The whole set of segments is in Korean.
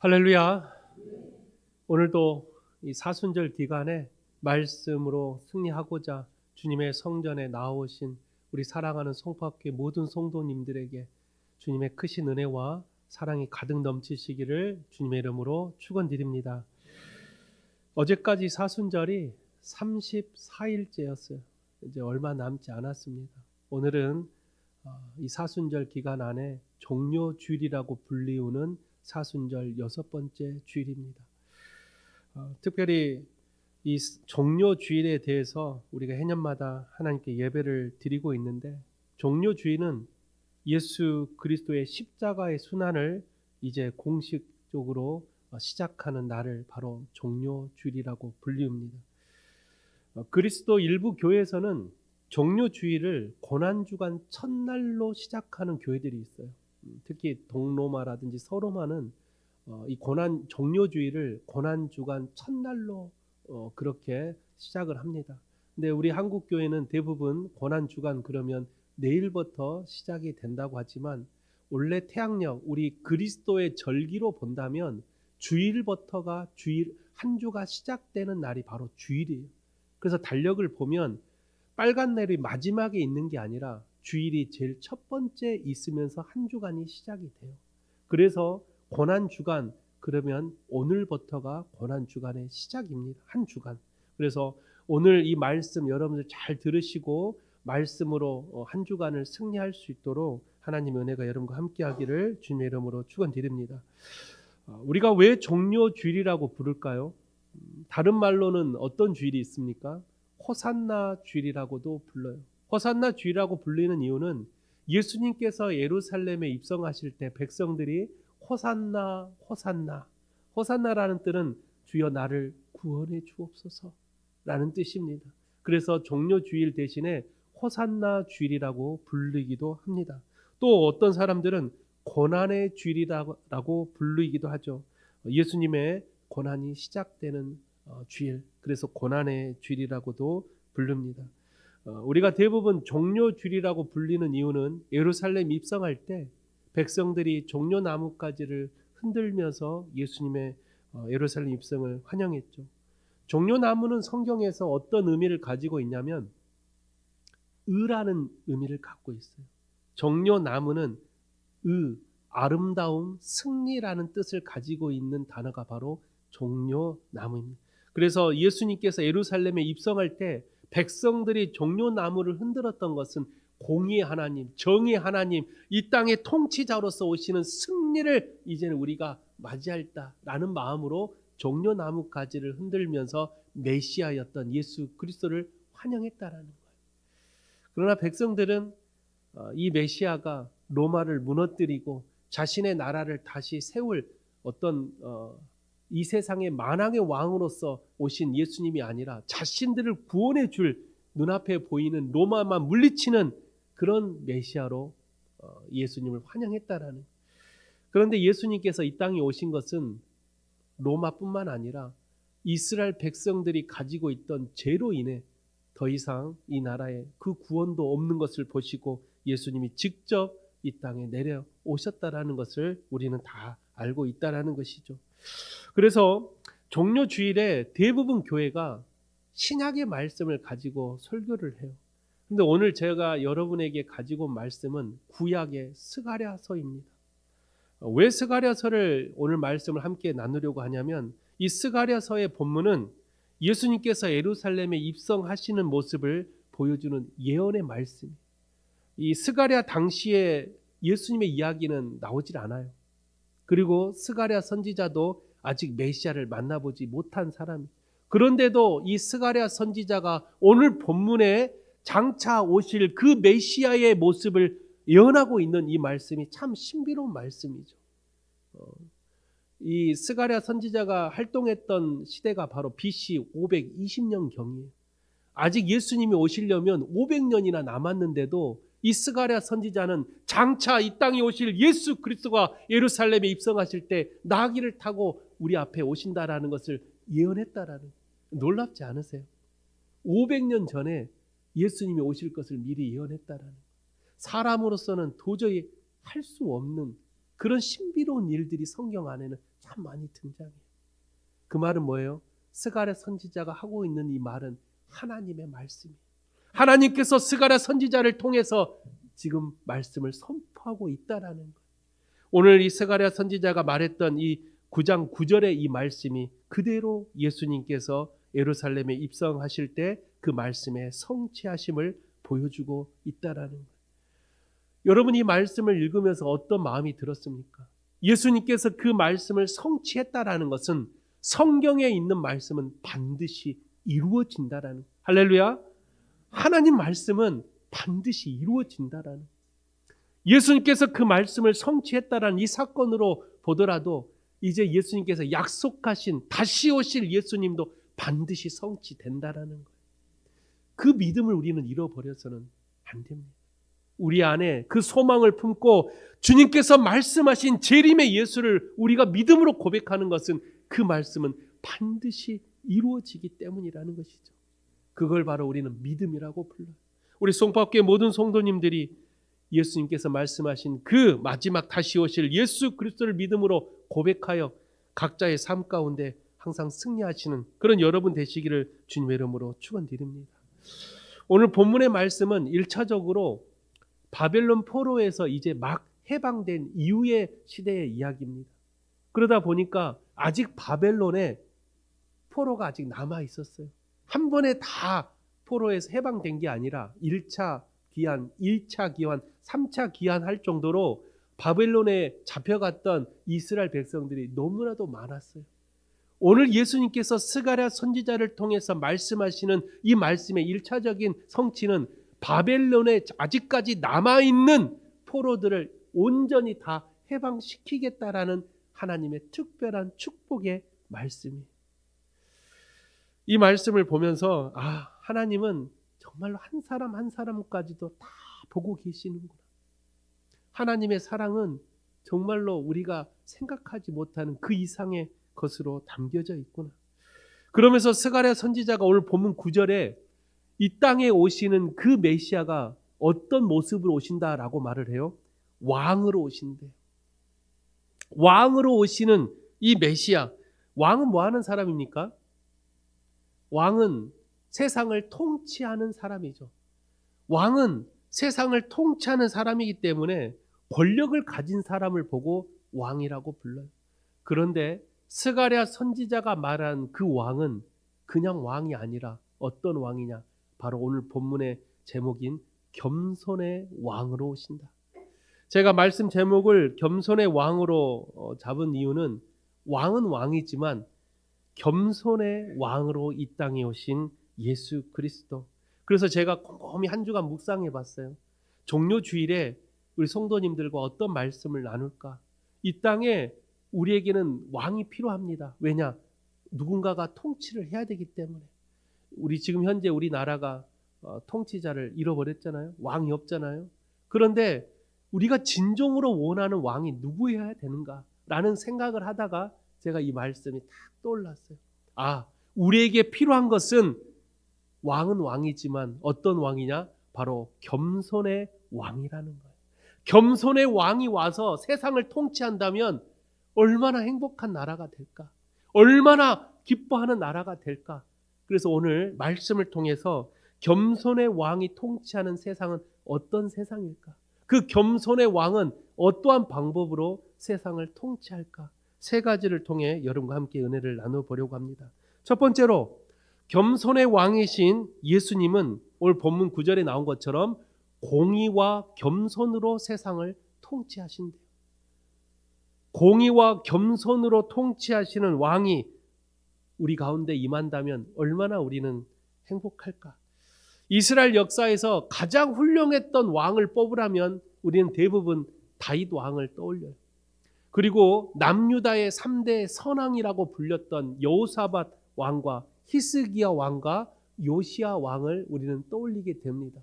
할렐루야. 오늘도 이 사순절 기간에 말씀으로 승리하고자 주님의 성전에 나오신 우리 사랑하는 송파교회 모든 성도님들에게 주님의 크신 은혜와 사랑이 가득 넘치시기를 주님의 이름으로 축원드립니다. 어제까지 사순절이 34일째였어요. 이제 얼마 남지 않았습니다. 오늘은 이 사순절 기간 안에 종료주일이라고 불리우는 사순절 6번째 주일입니다. 특별히 이 종료주일에 대해서 우리가 해년마다 하나님께 예배를 드리고 있는데, 종료주일은 예수 그리스도의 십자가의 순환을 이제 공식적으로 시작하는 날을 바로 종료주일이라고 불리웁니다. 그리스도 일부 교회에서는 종료주일을 고난주간 첫날로 시작하는 교회들이 있어요. 특히 동로마라든지 서로마는 이 종료주일을 고난주간 첫날로 그렇게 시작을 합니다. 근데 우리 한국 교회는 대부분 고난주간 그러면 내일부터 시작이 된다고 하지만, 원래 태양력 우리 그리스도의 절기로 본다면 주일부터가 주일 한 주가 시작되는 날이 바로 주일이에요. 그래서 달력을 보면 빨간 날이 마지막에 있는 게 아니라 주일이 제일 첫 번째 있으면서 한 주간이 시작이 돼요. 그래서 고난주간 그러면 오늘부터가 고난주간의 시작입니다. 한 주간. 그래서 오늘 이 말씀 여러분들 잘 들으시고 말씀으로 한 주간을 승리할 수 있도록 하나님의 은혜가 여러분과 함께하기를 주님의 이름으로 축원드립니다. 우리가 왜 종료주일이라고 부를까요? 다른 말로는 어떤 주일이 있습니까? 호산나 주일이라고도 불러요. 호산나 주일이라고 불리는 이유는 예수님께서 예루살렘에 입성하실 때 백성들이 호산나 호산나, 호산나라는 뜻은 주여 나를 구원해 주옵소서라는 뜻입니다. 그래서 종료주일 대신에 호산나 주일이라고 불리기도 합니다. 또 어떤 사람들은 고난의 주일이라고 불리기도 하죠. 예수님의 고난이 시작되는 주일, 그래서 고난의 주일이라고도 부릅니다. 우리가 대부분 종료주일이라고 불리는 이유는 예루살렘 입성할 때 백성들이 종려나무가지를 흔들면서 예수님의 예루살렘 입성을 환영했죠. 종려나무는 성경에서 어떤 의미를 가지고 있냐면 의라는 의미를 갖고 있어요. 종려나무는 아름다움, 승리라는 뜻을 가지고 있는 단어가 바로 종려나무입니다. 그래서 예수님께서 예루살렘에 입성할 때 백성들이 종려나무를 흔들었던 것은 공의의 하나님, 정의의 하나님, 이 땅의 통치자로서 오시는 승리를 이제는 우리가 맞이할다라는 마음으로 종려나무 가지를 흔들면서 메시아였던 예수 그리스도를 환영했다라는 거예요. 그러나 백성들은 이 메시아가 로마를 무너뜨리고 자신의 나라를 다시 세울 어떤 이 세상의 만왕의 왕으로서 오신 예수님이 아니라 자신들을 구원해 줄 눈앞에 보이는 로마만 물리치는 그런 메시아로 예수님을 환영했다라는. 그런데 예수님께서 이 땅에 오신 것은 로마뿐만 아니라 이스라엘 백성들이 가지고 있던 죄로 인해 더 이상 이 나라에 그 구원도 없는 것을 보시고 예수님이 직접 이 땅에 내려오셨다라는 것을 우리는 다 알고 있다라는 것이죠. 그래서 종료주일에 대부분 교회가 신약의 말씀을 가지고 설교를 해요. 근데 오늘 제가 여러분에게 가지고 온 말씀은 구약의 스가랴서입니다. 왜 스가랴서를 오늘 말씀을 함께 나누려고 하냐면, 이 스가랴서의 본문은 예수님께서 예루살렘에 입성하시는 모습을 보여주는 예언의 말씀. 이 스가랴 당시에 예수님의 이야기는 나오질 않아요. 그리고 스가랴 선지자도 아직 메시아를 만나보지 못한 사람이. 그런데도 이 스가랴 선지자가 오늘 본문에 장차 오실 그 메시아의 모습을 예언하고 있는 이 말씀이 참 신비로운 말씀이죠. 이 스가랴 선지자가 활동했던 시대가 바로 BC 520년경이에요. 아직 예수님이 오시려면 500년이나 남았는데도 이 스가랴 선지자는 장차 이 땅에 오실 예수 그리스도가 예루살렘에 입성하실 때 나귀를 타고 우리 앞에 오신다라는 것을 예언했다라는. 놀랍지 않으세요? 500년 전에 예수님이 오실 것을 미리 예언했다라는. 사람으로서는 도저히 할 수 없는 그런 신비로운 일들이 성경 안에는 참 참 많이 등장해요. 그 말은 뭐예요? 스가랴 선지자가 하고 있는 이 말은 하나님의 말씀이에요. 하나님께서 스가랴 선지자를 통해서 지금 말씀을 선포하고 있다라는 거예요. 오늘 이 스가랴 선지자가 말했던 이 9장 9절의 이 말씀이 그대로 예수님께서 예루살렘에 입성하실 때 그 말씀의 성취하심을 보여주고 있다라는 거예요. 여러분, 이 말씀을 읽으면서 어떤 마음이 들었습니까? 예수님께서 그 말씀을 성취했다라는 것은 성경에 있는 말씀은 반드시 이루어진다라는 거예요. 할렐루야. 하나님 말씀은 반드시 이루어진다라는, 예수님께서 그 말씀을 성취했다라는 이 사건으로 보더라도 이제 예수님께서 약속하신 다시 오실 예수님도 반드시 성취된다라는 거예요. 그 믿음을 우리는 잃어버려서는 안 됩니다. 우리 안에 그 소망을 품고 주님께서 말씀하신 재림의 예수를 우리가 믿음으로 고백하는 것은 그 말씀은 반드시 이루어지기 때문이라는 것이죠. 그걸 바로 우리는 믿음이라고 불러요. 우리 송파교회 모든 성도님들이 예수님께서 말씀하신 그 마지막 다시 오실 예수 그리스도를 믿음으로 고백하여 각자의 삶 가운데 항상 승리하시는 그런 여러분 되시기를 주님의 이름으로 축원드립니다. 오늘 본문의 말씀은 1차적으로 바벨론 포로에서 이제 막 해방된 이후의 시대의 이야기입니다. 그러다 보니까 아직 바벨론에 포로가 아직 남아 있었어요. 한 번에 다 포로에서 해방된 게 아니라 1차 기한, 2차 기한, 3차 기한 할 정도로 바벨론에 잡혀갔던 이스라엘 백성들이 너무나도 많았어요. 오늘 예수님께서 스가랴 선지자를 통해서 말씀하시는 이 말씀의 1차적인 성취는 바벨론에 아직까지 남아있는 포로들을 온전히 다 해방시키겠다라는 하나님의 특별한 축복의 말씀이에요. 이 말씀을 보면서 하나님은 정말로 한 사람 한 사람까지도 다 보고 계시는구나. 하나님의 사랑은 정말로 우리가 생각하지 못하는 그 이상의 것으로 담겨져 있구나. 그러면서 스가랴 선지자가 오늘 본문 9절에 이 땅에 오시는 그 메시아가 어떤 모습으로 오신다라고 말을 해요? 왕으로 오신대요. 왕으로 오시는 이 메시아. 왕은 뭐 하는 사람입니까? 왕은 세상을 통치하는 사람이죠. 왕은 세상을 통치하는 사람이기 때문에 권력을 가진 사람을 보고 왕이라고 불러요. 그런데 스가랴 선지자가 말한 그 왕은 그냥 왕이 아니라 어떤 왕이냐? 바로 오늘 본문의 제목인 겸손의 왕으로 오신다. 제가 말씀 제목을 겸손의 왕으로 잡은 이유는 왕은 왕이지만 겸손의 왕으로 이 땅에 오신 예수 그리스도. 그래서 제가 곰곰이 한 주간 묵상해 봤어요. 종료 주일에 우리 성도님들과 어떤 말씀을 나눌까? 이 땅에 우리에게는 왕이 필요합니다. 왜냐? 누군가가 통치를 해야 되기 때문에. 우리 지금 현재 우리나라가 통치자를 잃어버렸잖아요. 왕이 없잖아요. 그런데 우리가 진정으로 원하는 왕이 누구여야 되는가라는 생각을 하다가 제가 이 말씀이 딱 떠올랐어요. 우리에게 필요한 것은 왕은 왕이지만 어떤 왕이냐? 바로 겸손의 왕이라는 거예요. 겸손의 왕이 와서 세상을 통치한다면 얼마나 행복한 나라가 될까? 얼마나 기뻐하는 나라가 될까? 그래서 오늘 말씀을 통해서 겸손의 왕이 통치하는 세상은 어떤 세상일까? 그 겸손의 왕은 어떠한 방법으로 세상을 통치할까? 세 가지를 통해 여러분과 함께 은혜를 나눠보려고 합니다. 첫 번째로 겸손의 왕이신 예수님은 오늘 본문 9절에 나온 것처럼 공의와 겸손으로 세상을 통치하신대요. 공의와 겸손으로 통치하시는 왕이 우리 가운데 임한다면 얼마나 우리는 행복할까? 이스라엘 역사에서 가장 훌륭했던 왕을 뽑으라면 우리는 대부분 다윗 왕을 떠올려요. 그리고 남유다의 3대 선왕이라고 불렸던 여호사밧 왕과 히스기야 왕과 요시야 왕을 우리는 떠올리게 됩니다.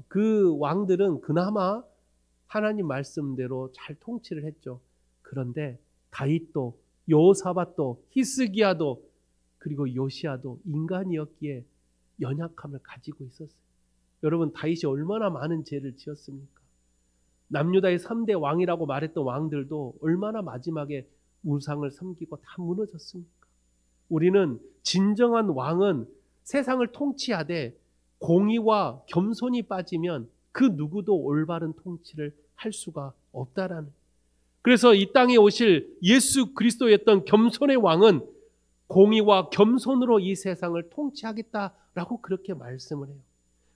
그 왕들은 그나마 하나님 말씀대로 잘 통치를 했죠. 그런데 다윗도 여호사밧도 히스기야도 그리고 요시야도 인간이었기에 연약함을 가지고 있었어요. 여러분, 다윗이 얼마나 많은 죄를 지었습니까? 남유다의 3대 왕이라고 말했던 왕들도 얼마나 마지막에 우상을 섬기고 다 무너졌습니까? 우리는 진정한 왕은 세상을 통치하되 공의와 겸손이 빠지면 그 누구도 올바른 통치를 할 수가 없다라는. 그래서 이 땅에 오실 예수 그리스도였던 겸손의 왕은 공의와 겸손으로 이 세상을 통치하겠다라고 그렇게 말씀을 해요.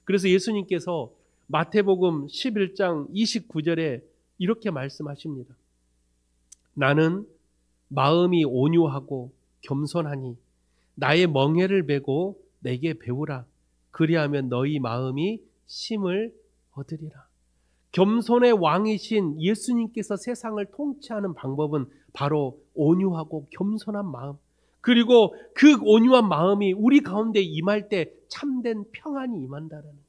그래서 예수님께서 마태복음 11장 29절에 이렇게 말씀하십니다. 나는 마음이 온유하고 겸손하니 나의 멍에를 메고 내게 배우라. 그리하면 너희 마음이 쉼을 얻으리라. 겸손의 왕이신 예수님께서 세상을 통치하는 방법은 바로 온유하고 겸손한 마음, 그리고 그 온유한 마음이 우리 가운데 임할 때 참된 평안이 임한다는 거예요.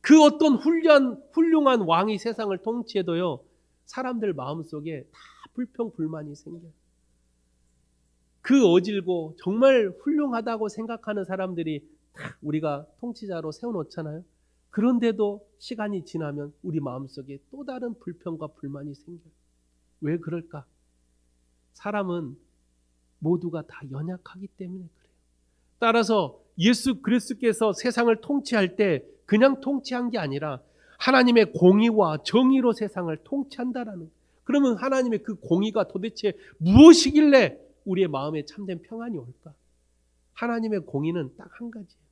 그 어떤 훌륭한 왕이 세상을 통치해도요, 사람들 마음속에 다 불평 불만이 생겨요. 그 어질고 정말 훌륭하다고 생각하는 사람들이 다 우리가 통치자로 세워놓잖아요. 그런데도 시간이 지나면 우리 마음속에 또 다른 불평과 불만이 생겨요. 왜 그럴까? 사람은 모두가 다 연약하기 때문에 그래요. 따라서 예수 그리스도께서 세상을 통치할 때 그냥 통치한 게 아니라 하나님의 공의와 정의로 세상을 통치한다라는 거예요. 그러면 하나님의 그 공의가 도대체 무엇이길래 우리의 마음에 참된 평안이 올까? 하나님의 공의는 딱 한 가지예요.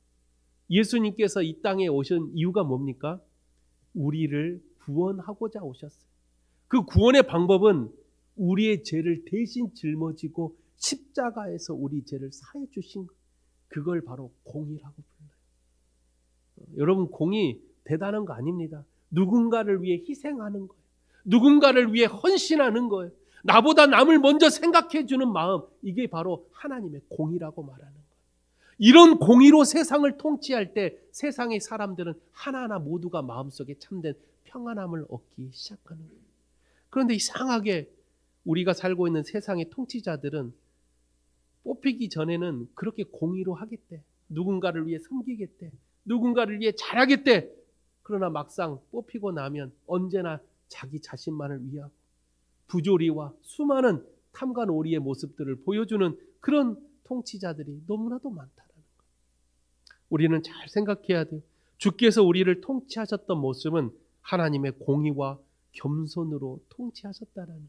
예수님께서 이 땅에 오신 이유가 뭡니까? 우리를 구원하고자 오셨어요. 그 구원의 방법은 우리의 죄를 대신 짊어지고 십자가에서 우리 죄를 사해 주신 것. 그걸 바로 공의라고 불러요. 여러분, 공의 대단한 거 아닙니다. 누군가를 위해 희생하는 거예요. 누군가를 위해 헌신하는 거예요. 나보다 남을 먼저 생각해 주는 마음, 이게 바로 하나님의 공의라고 말하는 거예요. 이런 공의로 세상을 통치할 때 세상의 사람들은 하나하나 모두가 마음속에 참된 평안함을 얻기 시작하는 거예요. 그런데 이상하게 우리가 살고 있는 세상의 통치자들은 뽑히기 전에는 그렇게 공의로 하겠대. 누군가를 위해 섬기겠대. 누군가를 위해 잘하겠대. 그러나 막상 뽑히고 나면 언제나 자기 자신만을 위하고 부조리와 수많은 탐관오리의 모습들을 보여주는 그런 통치자들이 너무나도 많다는 거예요. 우리는 잘 생각해야 돼요. 주께서 우리를 통치하셨던 모습은 하나님의 공의와 겸손으로 통치하셨다는 거예요.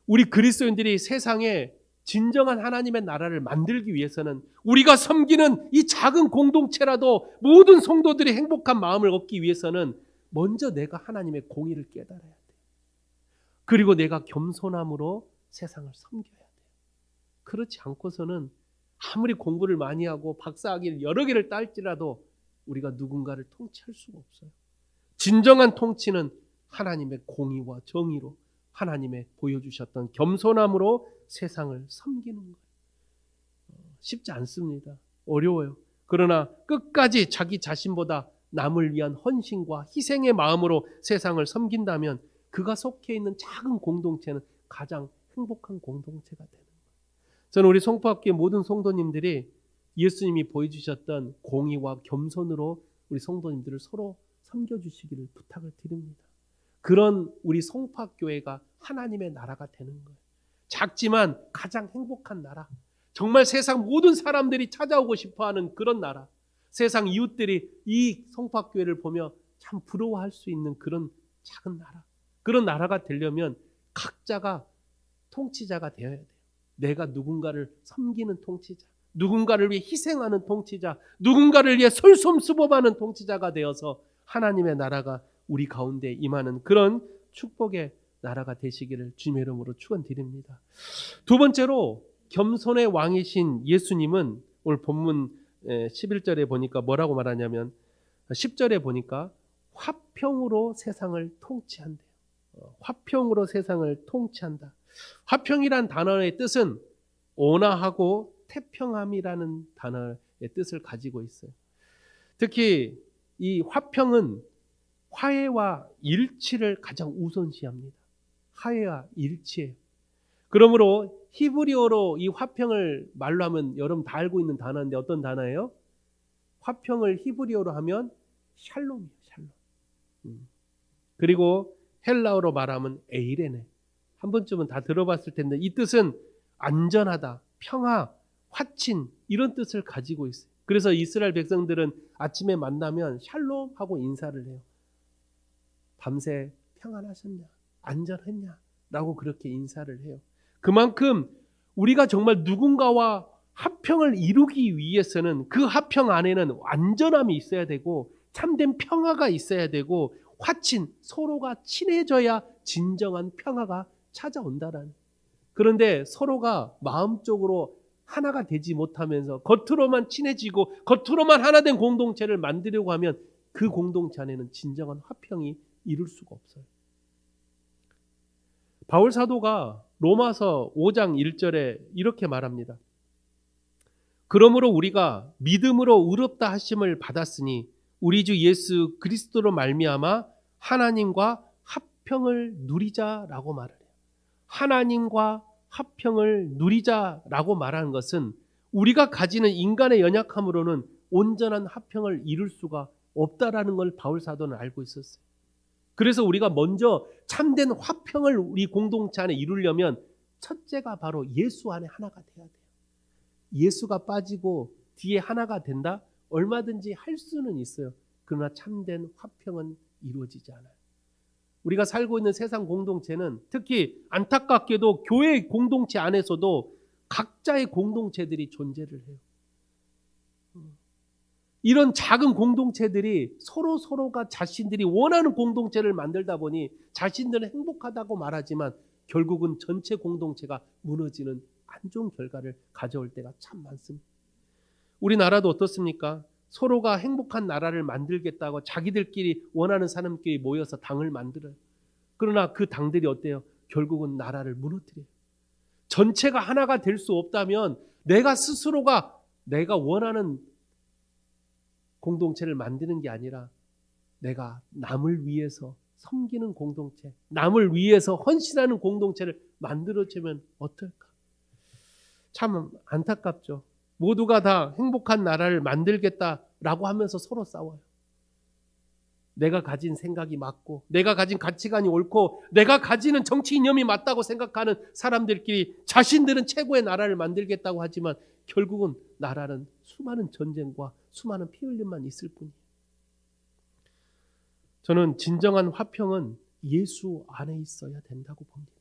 우리 그리스도인들이 세상에 진정한 하나님의 나라를 만들기 위해서는 우리가 섬기는 이 작은 공동체라도 모든 성도들이 행복한 마음을 얻기 위해서는 먼저 내가 하나님의 공의를 깨달아야 돼요. 그리고 내가 겸손함으로 세상을 섬겨야 돼요. 그렇지 않고서는 아무리 공부를 많이 하고 박사학위를 여러 개를 딸지라도 우리가 누군가를 통치할 수가 없어요. 진정한 통치는 하나님의 공의와 정의로, 하나님의 보여주셨던 겸손함으로 세상을 섬기는 거예요. 쉽지 않습니다. 어려워요. 그러나 끝까지 자기 자신보다 남을 위한 헌신과 희생의 마음으로 세상을 섬긴다면 그가 속해 있는 작은 공동체는 가장 행복한 공동체가 되는 거예요. 저는 우리 송파학교의 모든 성도님들이 예수님이 보여주셨던 공의와 겸손으로 우리 성도님들을 서로 섬겨주시기를 부탁을 드립니다. 그런 우리 송파교회가 하나님의 나라가 되는 거예요. 작지만 가장 행복한 나라, 정말 세상 모든 사람들이 찾아오고 싶어하는 그런 나라, 세상 이웃들이 이 송파교회를 보며 참 부러워할 수 있는 그런 작은 나라, 그런 나라가 되려면 각자가 통치자가 되어야 돼요. 내가 누군가를 섬기는 통치자, 누군가를 위해 희생하는 통치자, 누군가를 위해 솔솜수범하는 통치자가 되어서 하나님의 나라가 우리 가운데 임하는 그런 축복의 나라가 되시기를 주님의 이름으로 축원드립니다. 두 번째로 겸손의 왕이신 예수님은 오늘 본문 11절에 보니까 뭐라고 말하냐면 10절에 보니까 화평으로 세상을 통치한대요. 화평으로 세상을 통치한다. 화평이란 단어의 뜻은 온화하고 태평함이라는 단어의 뜻을 가지고 있어요. 특히 이 화평은 화해와 일치를 가장 우선시합니다. 화해와 일치예요. 그러므로 히브리어로 이 화평을 말로 하면 여러분 다 알고 있는 단어인데 어떤 단어예요? 화평을 히브리어로 하면 샬롬이에요. 샬롬. 그리고 헬라어로 말하면 에이레네. 한 번쯤은 다 들어봤을 텐데 이 뜻은 안전하다, 평화, 화친 이런 뜻을 가지고 있어요. 그래서 이스라엘 백성들은 아침에 만나면 샬롬 하고 인사를 해요. 밤새 평안하셨냐? 안전했냐? 라고 그렇게 인사를 해요. 그만큼 우리가 정말 누군가와 화평을 이루기 위해서는 그 화평 안에는 안전함이 있어야 되고 참된 평화가 있어야 되고 화친, 서로가 친해져야 진정한 평화가 찾아온다라는. 그런데 서로가 마음적으로 하나가 되지 못하면서 겉으로만 친해지고 겉으로만 하나 된 공동체를 만들려고 하면 그 공동체 안에는 진정한 화평이 이룰 수가 없어요. 바울 사도가 로마서 5장 1절에 이렇게 말합니다. 그러므로 우리가 믿음으로 의롭다 하심을 받았으니 우리 주 예수 그리스도로 말미암아 하나님과 화평을 누리자라고 말을 해요. 하나님과 화평을 누리자라고 말하는 것은 우리가 가지는 인간의 연약함으로는 온전한 화평을 이룰 수가 없다라는 걸 바울 사도는 알고 있었어요. 그래서 우리가 먼저 참된 화평을 우리 공동체 안에 이루려면 첫째가 바로 예수 안에 하나가 돼야 돼요. 예수가 빠지고 뒤에 하나가 된다? 얼마든지 할 수는 있어요. 그러나 참된 화평은 이루어지지 않아요. 우리가 살고 있는 세상 공동체는 특히 안타깝게도 교회 공동체 안에서도 각자의 공동체들이 존재를 해요. 이런 작은 공동체들이 서로가 자신들이 원하는 공동체를 만들다 보니 자신들은 행복하다고 말하지만 결국은 전체 공동체가 무너지는 안 좋은 결과를 가져올 때가 참 많습니다. 우리나라도 어떻습니까? 서로가 행복한 나라를 만들겠다고 자기들끼리 원하는 사람끼리 모여서 당을 만들어요. 그러나 그 당들이 어때요? 결국은 나라를 무너뜨려요. 전체가 하나가 될 수 없다면 내가 스스로가 내가 원하는 공동체를 만드는 게 아니라 내가 남을 위해서 섬기는 공동체, 남을 위해서 헌신하는 공동체를 만들어주면 어떨까? 참 안타깝죠. 모두가 다 행복한 나라를 만들겠다라고 하면서 서로 싸워요. 내가 가진 생각이 맞고 내가 가진 가치관이 옳고 내가 가지는 정치 이념이 맞다고 생각하는 사람들끼리 자신들은 최고의 나라를 만들겠다고 하지만 결국은 나라는 수많은 전쟁과 수많은 피 흘림만 있을 뿐이에요. 저는 진정한 화평은 예수 안에 있어야 된다고 봅니다.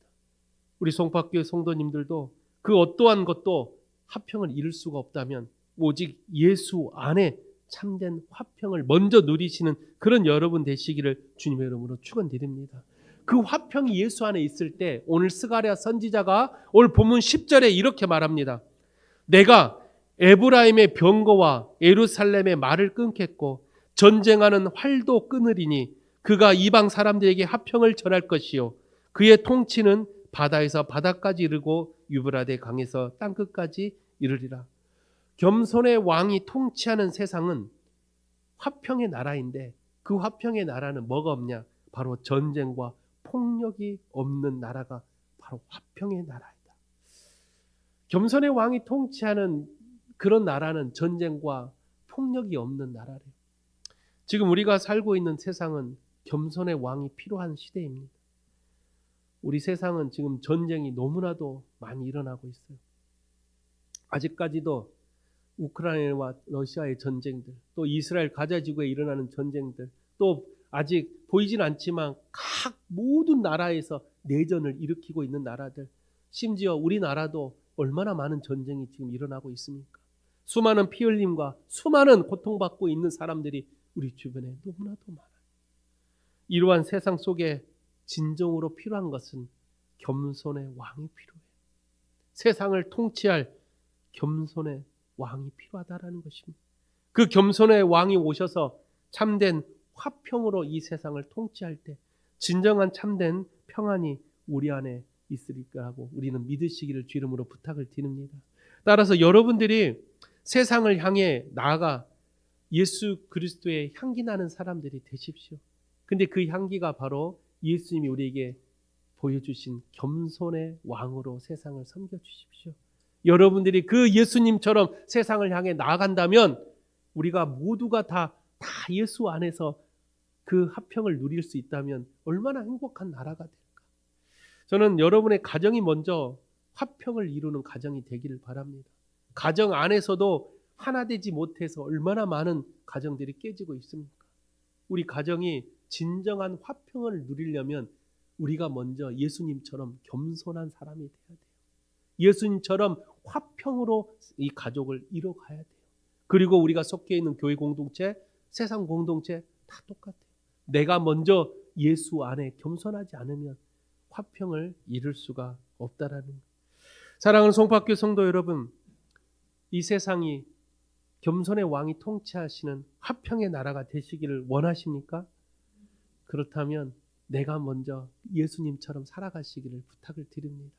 우리 송파교회 성도님들도 그 어떠한 것도 화평을 이룰 수가 없다면 오직 예수 안에 참된 화평을 먼저 누리시는 그런 여러분 되시기를 주님의 이름으로 축원드립니다. 그 화평이 예수 안에 있을 때 오늘 스가랴 선지자가 오늘 본문 10절에 이렇게 말합니다. 내가 에브라임의 병거와 예루살렘의 말을 끊겠고 전쟁하는 활도 끊으리니 그가 이방 사람들에게 화평을 전할 것이요 그의 통치는 바다에서 바다까지 이르고 유브라데 강에서 땅끝까지 이르리라. 겸손의 왕이 통치하는 세상은 화평의 나라인데 그 화평의 나라는 뭐가 없냐? 바로 전쟁과 폭력이 없는 나라가 바로 화평의 나라이다. 겸손의 왕이 통치하는 그런 나라는 전쟁과 폭력이 없는 나라래요. 지금 우리가 살고 있는 세상은 겸손의 왕이 필요한 시대입니다. 우리 세상은 지금 전쟁이 너무나도 많이 일어나고 있어요. 아직까지도 우크라이나와 러시아의 전쟁들, 또 이스라엘 가자 지구에 일어나는 전쟁들, 또 아직 보이진 않지만 각 모든 나라에서 내전을 일으키고 있는 나라들, 심지어 우리나라도 얼마나 많은 전쟁이 지금 일어나고 있습니까? 수많은 피 흘림과 수많은 고통받고 있는 사람들이 우리 주변에 너무나도 많아요. 이러한 세상 속에 진정으로 필요한 것은 겸손의 왕이 필요해요. 세상을 통치할 겸손의 왕이 필요하다라는 것입니다. 그 겸손의 왕이 오셔서 참된 화평으로 이 세상을 통치할 때 진정한 참된 평안이 우리 안에 있으리라고 우리는 믿으시기를 주 이름으로 부탁을 드립니다. 따라서 여러분들이 세상을 향해 나아가 예수 그리스도의 향기 나는 사람들이 되십시오. 근데 그 향기가 바로 예수님이 우리에게 보여주신 겸손의 왕으로 세상을 섬겨주십시오. 여러분들이 그 예수님처럼 세상을 향해 나아간다면 우리가 모두가 다 예수 안에서 그 화평을 누릴 수 있다면 얼마나 행복한 나라가 될까. 저는 여러분의 가정이 먼저 화평을 이루는 가정이 되기를 바랍니다. 가정 안에서도 하나 되지 못해서 얼마나 많은 가정들이 깨지고 있습니까? 우리 가정이 진정한 화평을 누리려면 우리가 먼저 예수님처럼 겸손한 사람이 돼야 돼요. 예수님처럼 화평으로 이 가족을 이뤄가야 돼요. 그리고 우리가 속해 있는 교회 공동체, 세상 공동체 다 똑같아요. 내가 먼저 예수 안에 겸손하지 않으면 화평을 이룰 수가 없다라는 거예요. 사랑하는 송파교 성도 여러분, 이 세상이 겸손의 왕이 통치하시는 화평의 나라가 되시기를 원하십니까? 그렇다면 내가 먼저 예수님처럼 살아가시기를 부탁을 드립니다.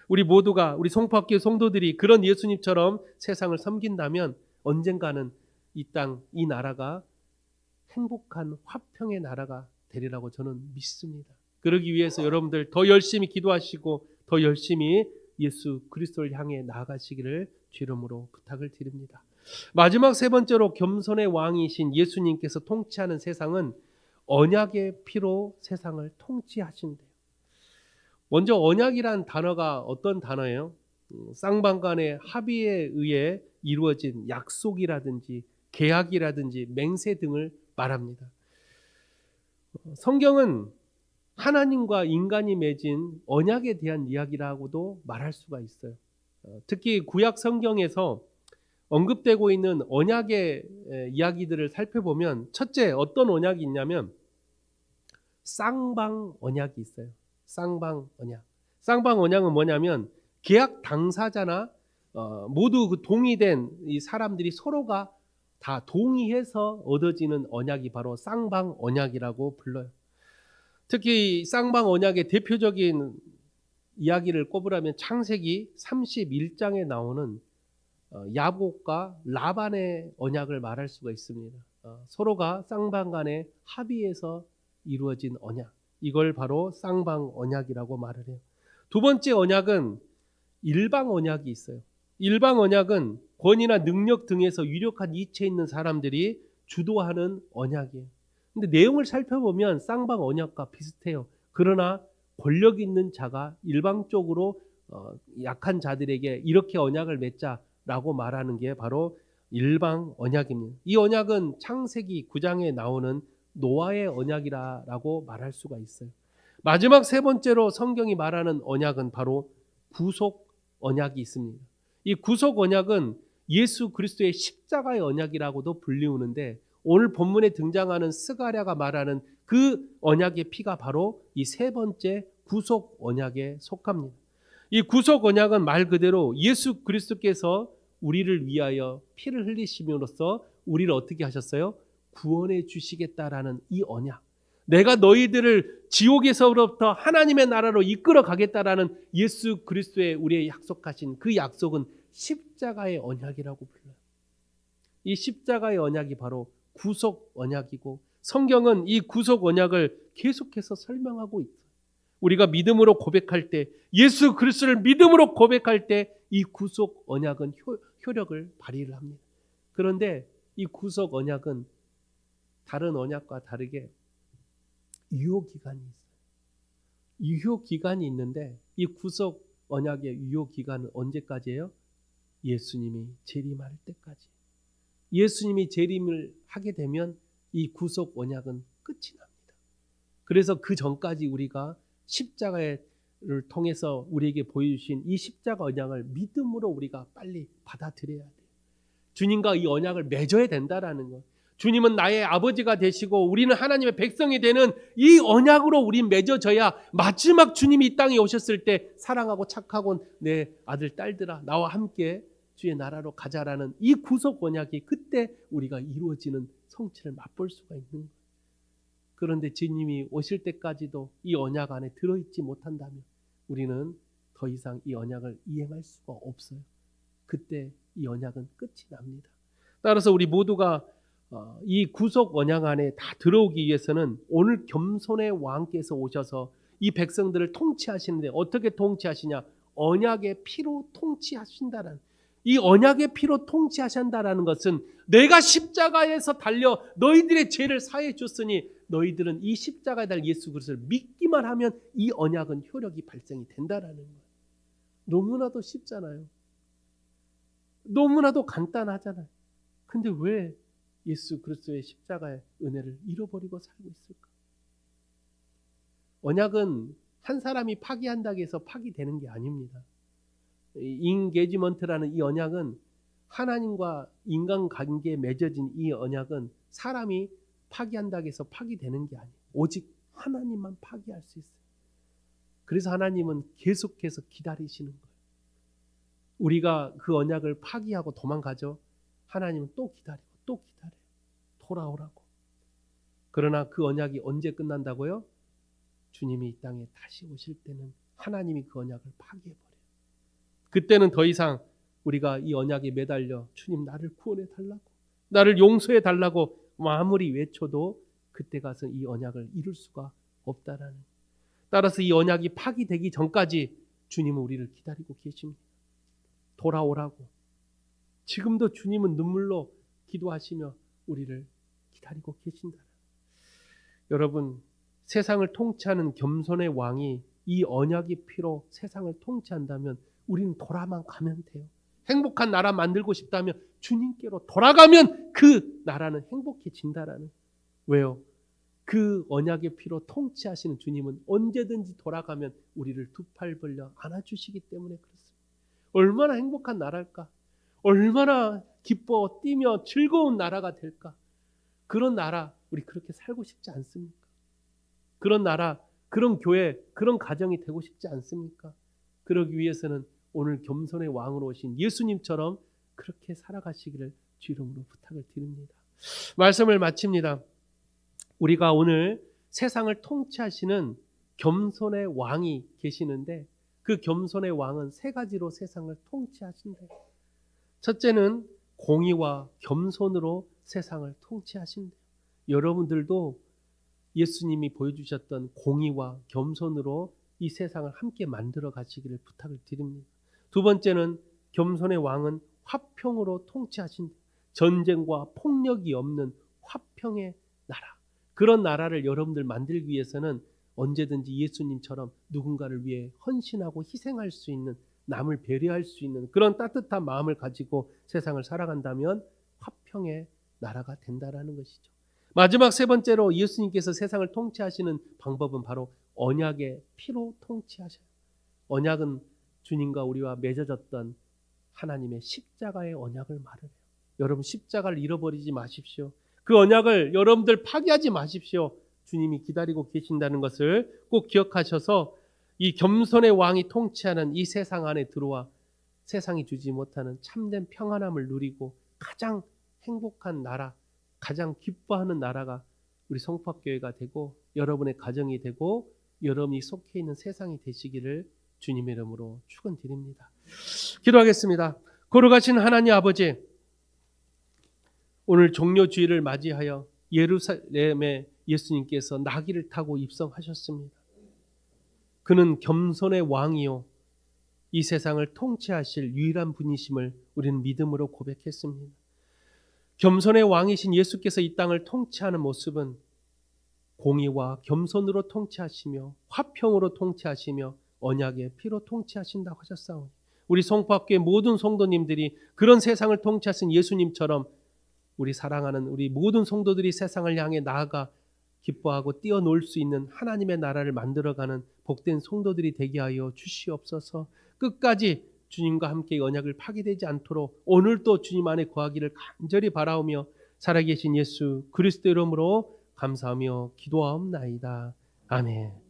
우리 모두가, 우리 송파교 성도들이 그런 예수님처럼 세상을 섬긴다면 언젠가는 이 땅, 이 나라가 행복한 화평의 나라가 되리라고 저는 믿습니다. 그러기 위해서 여러분들 더 열심히 기도하시고 더 열심히 예수 그리스도를 향해 나아가시기를 주름으로 부탁을 드립니다. 마지막 세 번째로 겸손의 왕이신 예수님께서 통치하는 세상은 언약의 피로 세상을 통치하신대요. 먼저 언약이란 단어가 어떤 단어예요? 쌍방간의 합의에 의해 이루어진 약속이라든지 계약이라든지 맹세 등을 말합니다. 성경은 하나님과 인간이 맺은 언약에 대한 이야기라고도 말할 수가 있어요. 특히 구약 성경에서 언급되고 있는 언약의 이야기들을 살펴보면 첫째 어떤 언약이 있냐면 쌍방 언약이 있어요. 쌍방 언약. 쌍방 언약은 뭐냐면 계약 당사자나 모두 그 동의된 이 사람들이 서로가 다 동의해서 얻어지는 언약이 바로 쌍방 언약이라고 불러요. 특히 쌍방 언약의 대표적인 이야기를 꼽으라면 창세기 31장에 나오는 야곱과 라반의 언약을 말할 수가 있습니다. 서로가 쌍방 간에 합의해서 이루어진 언약, 이걸 바로 쌍방 언약이라고 말을 해요. 두 번째 언약은 일방 언약이 있어요. 일방 언약은 권위나 능력 등에서 유력한 이치에 있는 사람들이 주도하는 언약이에요. 근데 내용을 살펴보면 쌍방 언약과 비슷해요. 그러나 권력 있는 자가 일방적으로 약한 자들에게 이렇게 언약을 맺자라고 말하는 게 바로 일방 언약입니다. 이 언약은 창세기 9장에 나오는 노아의 언약이라고 말할 수가 있어요. 마지막 세 번째로 성경이 말하는 언약은 바로 구속 언약이 있습니다. 이 구속 언약은 예수 그리스도의 십자가의 언약이라고도 불리우는데 오늘 본문에 등장하는 스가랴가 말하는 그 언약의 피가 바로 이 세 번째 구속 언약에 속합니다. 이 구속 언약은 말 그대로 예수 그리스도께서 우리를 위하여 피를 흘리심으로써 우리를 어떻게 하셨어요? 구원해 주시겠다라는 이 언약. 내가 너희들을 지옥에서부터 하나님의 나라로 이끌어 가겠다라는 예수 그리스도의 우리의 약속하신 그 약속은 십자가의 언약이라고 불러요. 이 십자가의 언약이 바로 구속 언약이고 성경은 이 구속 언약을 계속해서 설명하고 있어요. 우리가 믿음으로 고백할 때, 예수 그리스도를 믿음으로 고백할 때 이 구속 언약은 효력을 발휘를 합니다. 그런데 이 구속 언약은 다른 언약과 다르게 유효기간이 있어요. 유효기간이 있는데 이 구속 언약의 유효기간은 언제까지예요? 예수님이 재림할 때까지. 예수님이 재림을 하게 되면 이 구속 언약은 끝이 납니다. 그래서 그 전까지 우리가 십자가를 통해서 우리에게 보여주신 이 십자가 언약을 믿음으로 우리가 빨리 받아들여야 돼요. 주님과 이 언약을 맺어야 된다라는 것. 주님은 나의 아버지가 되시고 우리는 하나님의 백성이 되는 이 언약으로 우리 맺어져야 마지막 주님이 이 땅에 오셨을 때 사랑하고 착하고 내 아들 딸들아 나와 함께 주의 나라로 가자라는 이 구속 언약이 그때 우리가 이루어지는 성취를 맛볼 수가 있는 거예요. 그런데 주님이 오실 때까지도 이 언약 안에 들어있지 못한다면 우리는 더 이상 이 언약을 이행할 수가 없어요. 그때 이 언약은 끝이 납니다. 따라서 우리 모두가 이 구속 언약 안에 다 들어오기 위해서는 오늘 겸손의 왕께서 오셔서 이 백성들을 통치하시는데 어떻게 통치하시냐? 언약의 피로 통치하신다는, 이 언약의 피로 통치하신다라는 것은 내가 십자가에서 달려 너희들의 죄를 사해 줬으니 너희들은 이 십자가에 달 예수 그리스도를 믿기만 하면 이 언약은 효력이 발생이 된다라는 거예요. 너무나도 쉽잖아요. 너무나도 간단하잖아요. 근데 왜 예수 그리스도의 십자가의 은혜를 잃어버리고 살고 있을까? 언약은 한 사람이 파기한다고 해서 파기되는 게 아닙니다. 인게지먼트라는 이 언약은 하나님과 인간관계에 맺어진 이 언약은 사람이 파기한다고 해서 파기되는 게 아니에요. 오직 하나님만 파기할 수 있어요. 그래서 하나님은 계속해서 기다리시는 거예요. 우리가 그 언약을 파기하고 도망가죠. 하나님은 또 기다리고 또 기다려요. 돌아오라고. 그러나 그 언약이 언제 끝난다고요? 주님이 이 땅에 다시 오실 때는 하나님이 그 언약을 파기해버려요. 그때는 더 이상 우리가 이 언약에 매달려 주님 나를 구원해 달라고, 나를 용서해 달라고 아무리 외쳐도 그때 가서 이 언약을 이룰 수가 없다라는. 따라서 이 언약이 파기되기 전까지 주님은 우리를 기다리고 계십니다. 돌아오라고. 지금도 주님은 눈물로 기도하시며 우리를 기다리고 계신다. 여러분, 세상을 통치하는 겸손의 왕이 이 언약의 피로 세상을 통치한다면 우리는 돌아만 가면 돼요. 행복한 나라 만들고 싶다면 주님께로 돌아가면 그 나라는 행복해진다라는. 왜요? 그 언약의 피로 통치하시는 주님은 언제든지 돌아가면 우리를 두 팔 벌려 안아주시기 때문에 그렇습니다. 얼마나 행복한 나라일까? 얼마나 기뻐 뛰며 즐거운 나라가 될까? 그런 나라 우리 그렇게 살고 싶지 않습니까? 그런 나라, 그런 교회, 그런 가정이 되고 싶지 않습니까? 그러기 위해서는 오늘 겸손의 왕으로 오신 예수님처럼 그렇게 살아가시기를 주 이름으로 부탁을 드립니다. 말씀을 마칩니다. 우리가 오늘 세상을 통치하시는 겸손의 왕이 계시는데 그 겸손의 왕은 세 가지로 세상을 통치하신대요. 첫째는 공의와 겸손으로 세상을 통치하신대요. 여러분들도 예수님이 보여주셨던 공의와 겸손으로 이 세상을 함께 만들어 가시기를 부탁을 드립니다. 두 번째는 겸손의 왕은 화평으로 통치하신대요. 전쟁과 폭력이 없는 화평의 나라. 그런 나라를 여러분들 만들기 위해서는 언제든지 예수님처럼 누군가를 위해 헌신하고 희생할 수 있는, 남을 배려할 수 있는 그런 따뜻한 마음을 가지고 세상을 살아간다면 화평의 나라가 된다라는 것이죠. 마지막 세 번째로 예수님께서 세상을 통치하시는 방법은 바로 언약의 피로 통치하셔요. 언약은 주님과 우리와 맺어졌던 하나님의 십자가의 언약을 말해요. 여러분 십자가를 잃어버리지 마십시오. 그 언약을 여러분들 파기하지 마십시오. 주님이 기다리고 계신다는 것을 꼭 기억하셔서 이 겸손의 왕이 통치하는 이 세상 안에 들어와 세상이 주지 못하는 참된 평안함을 누리고 가장 행복한 나라, 가장 기뻐하는 나라가 우리 성포학교회가 되고 여러분의 가정이 되고 여러분이 속해 있는 세상이 되시기를 주님의 이름으로 축원드립니다. 기도하겠습니다. 거룩하신 하나님 아버지, 오늘 종료주일을 맞이하여 예루살렘에 예수님께서 나귀를 타고 입성하셨습니다. 그는 겸손의 왕이요 이 세상을 통치하실 유일한 분이심을 우리는 믿음으로 고백했습니다. 겸손의 왕이신 예수께서 이 땅을 통치하는 모습은 공의와 겸손으로 통치하시며 화평으로 통치하시며 언약의 피로 통치하신다고 하셨사오니 우리 성포학교의 모든 성도님들이 그런 세상을 통치하신 예수님처럼 우리 사랑하는 우리 모든 성도들이 세상을 향해 나아가 기뻐하고 뛰어놀 수 있는 하나님의 나라를 만들어가는 복된 성도들이 되게 하여 주시옵소서. 끝까지 주님과 함께 언약을 파기되지 않도록 오늘도 주님 안에 거하기를 간절히 바라오며 살아계신 예수 그리스도 이름으로 감사하며 기도하옵나이다. 아멘.